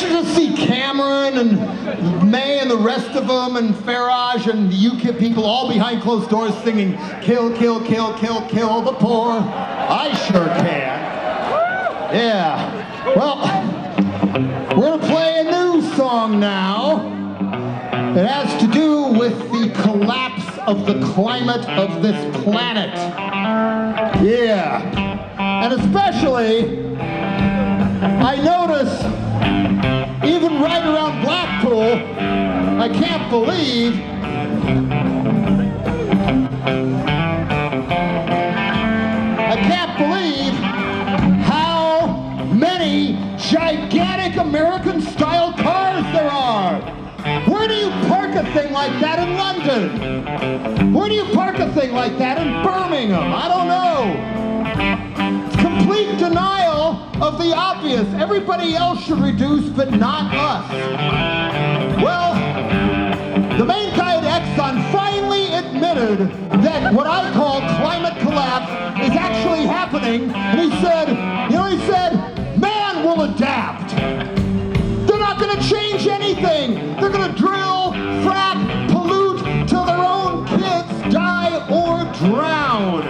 you just see Cameron and May and the rest of them and Farage and the UKIP people all behind closed doors singing, kill, kill, kill, kill, kill the poor? I sure can. Yeah. Well, we're going to play a new song now. It has to do with the collapse of the climate of this planet. Yeah. And especially, I notice, even right around Blackpool, I can't believe how many gigantic American-style cars there are. Where do you park a thing like that in London? Where do you park a thing like that in Birmingham? I don't know. It's complete denial of the obvious. Everybody else should reduce, but not us. Well, the main guy at Exxon finally admitted that what I call climate collapse is actually happening. And he said, man will adapt. They're not going to change anything. They're going to drill, frack, pollute till their own kids die or drown.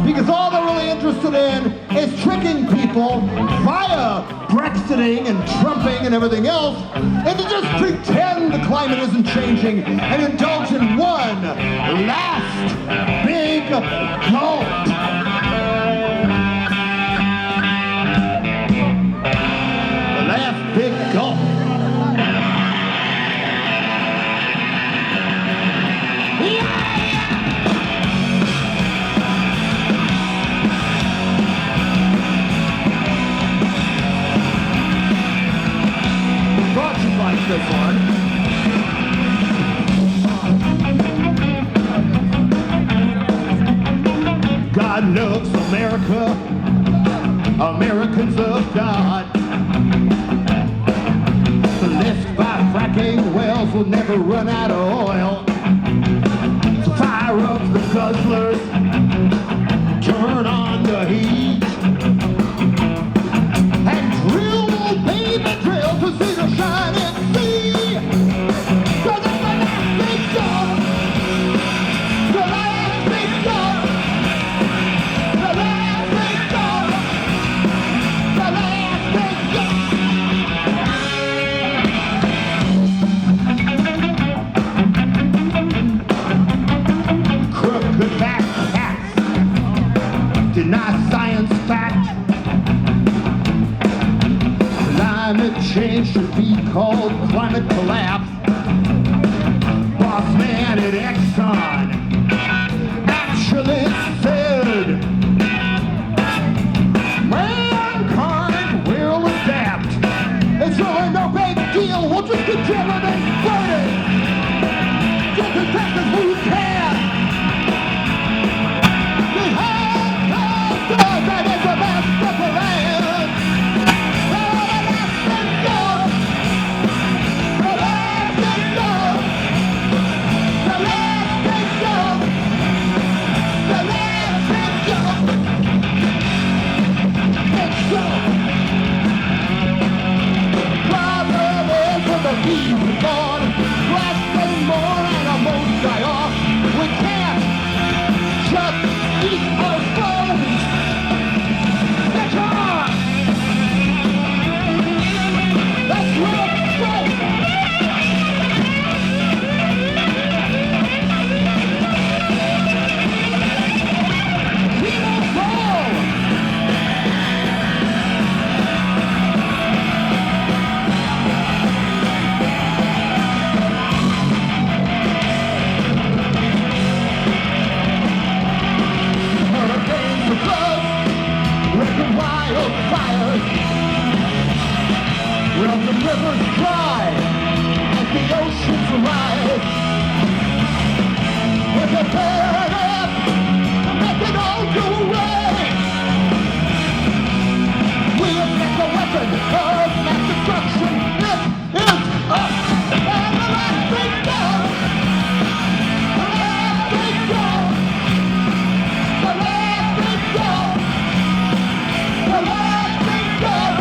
Because all they're really interested in is tricking people via Brexiting and Trumping and everything else, and to just pretend the climate isn't changing and indulge in one last big gulp. The last big gulp. This one. God loves America, Americans love God. The lift by fracking wells will never run out of oil. So fire up the guzzlers, turn on the heat, and drill, baby, drill, to see the shining. Deny science fact. Climate change should be called climate collapse. Boss man at Exxon actually said mankind will adapt. It's really no big deal. We'll just get drilling and burning. Just as fast as we can. That is the best of the land. The last big gulp. The last big gulp. The last big gulp. The last big gulp. Let's go. Problem is when the bees are gone, last day more animals die off. We can't just eat our bones. Well, the rivers dry as the oceans rise. We're prepared up to make it all go away. We have met the weapon of mass destruction. It is us and the last big gulp. The last big gulp. The last big gulp. The last big gulp.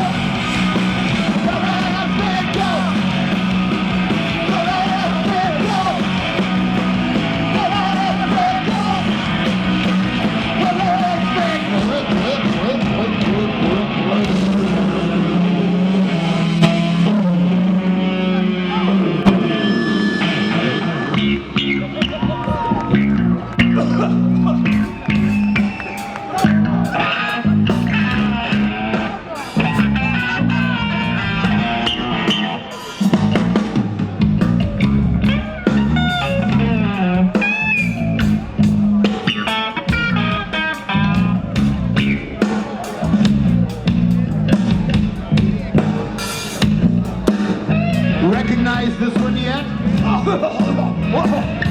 The last big gulp. recognize this one yet?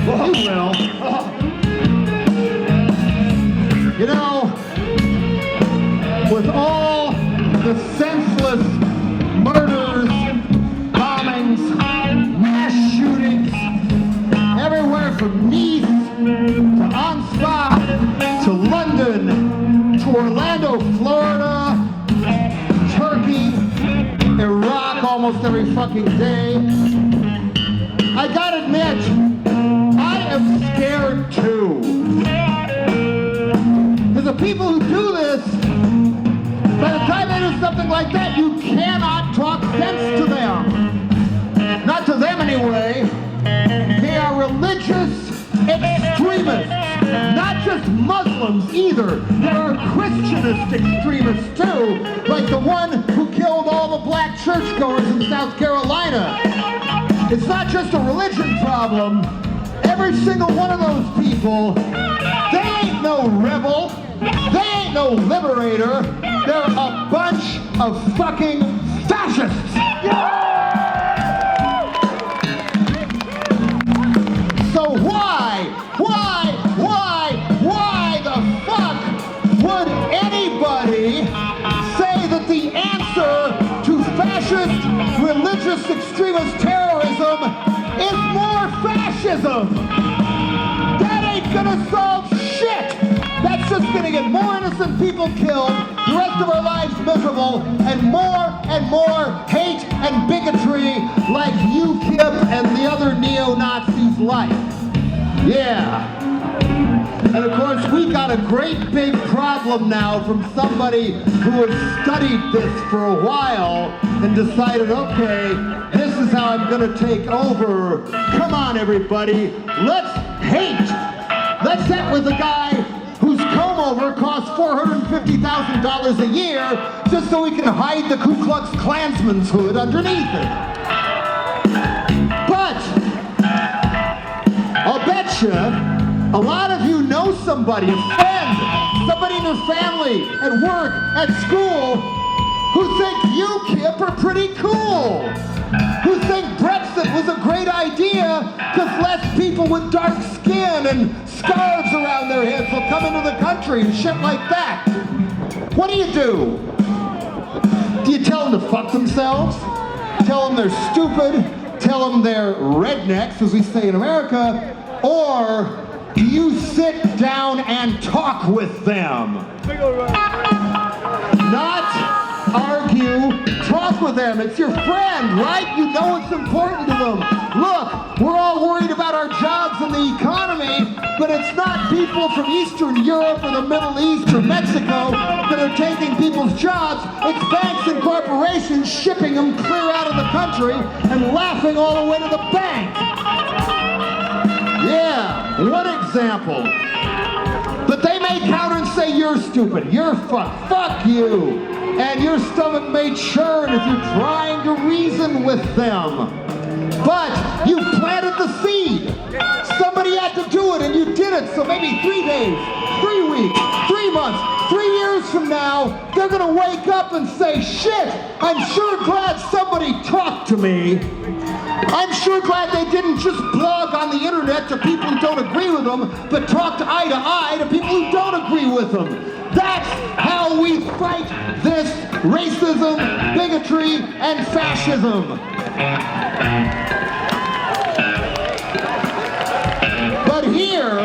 You will. You know, with all the senseless murders, bombings, mass shootings, everywhere from Nice to Ansbach to London to Orlando, Florida, Turkey, Iraq almost every fucking day. I gotta admit, I am scared too. Because the people who do this, by the time they do something like that, you cannot talk sense to them. Not to them anyway. They are religious extremists. Not just Muslims either. There are Christianist extremists too, like the one who killed all the black churchgoers in South Carolina. It's not just a religion problem. Every single one of those people, they ain't no rebel. They ain't no liberator. They're a bunch of fucking fascists. So why the fuck would anybody say that the answer to fascist, religious, extremist terrorism is more fascism? That ain't gonna solve shit. That's just gonna get more innocent people killed, the rest of our lives miserable, and more hate and bigotry like UKIP and the other neo-Nazis like. Yeah. And of course, we got a great big problem now from somebody who has studied this for a while and decided, okay, this is how I'm gonna take over. Come on, everybody, let's hate. Let's hit with a guy whose comb-over costs $450,000 a year just so he can hide the Ku Klux Klansman's hood underneath it. But I'll bet you a lot of you know somebody, a friend, somebody in your family, at work, at school, who think UKIP are pretty cool, who think Brexit was a great idea because less people with dark skin and scarves around their heads will come into the country and shit like that. What do? Do you tell them to fuck themselves? Tell them they're stupid? Tell them they're rednecks, as we say in America? Or do you sit down and talk with them? Not argue, talk with them. It's your friend, right? You know it's important to them. Look, we're all worried about our jobs and the economy, but it's not people from Eastern Europe or the Middle East or Mexico that are taking people's jobs. It's banks and corporations shipping them clear out of the country and laughing all the way to the bank. Yeah, one example. But they may counter and say, you're stupid, you're fuck you. And your stomach may churn if you're trying to reason with them. But you planted the seed. Somebody had to do it and you did it. So maybe 3 days, 3 weeks, 3 months, 3 years from now, they're gonna wake up and say, shit, I'm sure glad somebody talked to me. I'm sure glad they didn't just blog on the internet to people who don't agree with them, but talk to eye to people who don't agree with them. That's how we fight this racism, bigotry, and fascism. But here,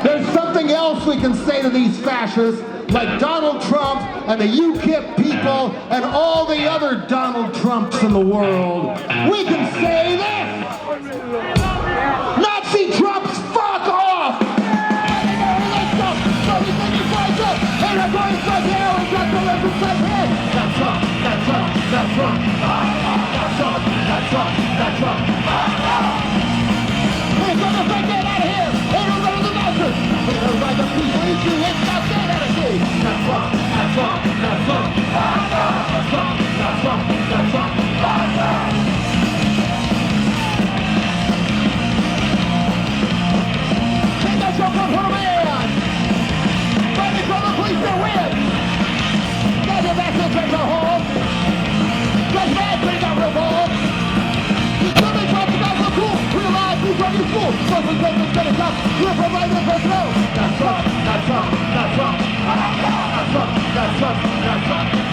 there's something else we can say to these fascists, like Donald Trump and the UKIP people and all the other Donald Trumps in the world. We can say this. Nazi Trumps, fuck off! Everybody's like hell, we got the liberals like hell. That's Trump, that's Trump, that's Trump. That's Trump, that's Trump, that's Trump. We're gonna take that out of here. Ain't no going to the mountain. We're gonna ride the people into it, stop that energy. That's Trump, that's Trump, that's Trump. That's Trump, that's Trump, that's Trump. Take that Trump on for a man. Fighting from the police to win. Get your back to the treasure hole. Just bad, but he got revolt. Nothing is gonna stop. You're providing for snow. That's up, that's up, that's up. That's up, that's up, that's up.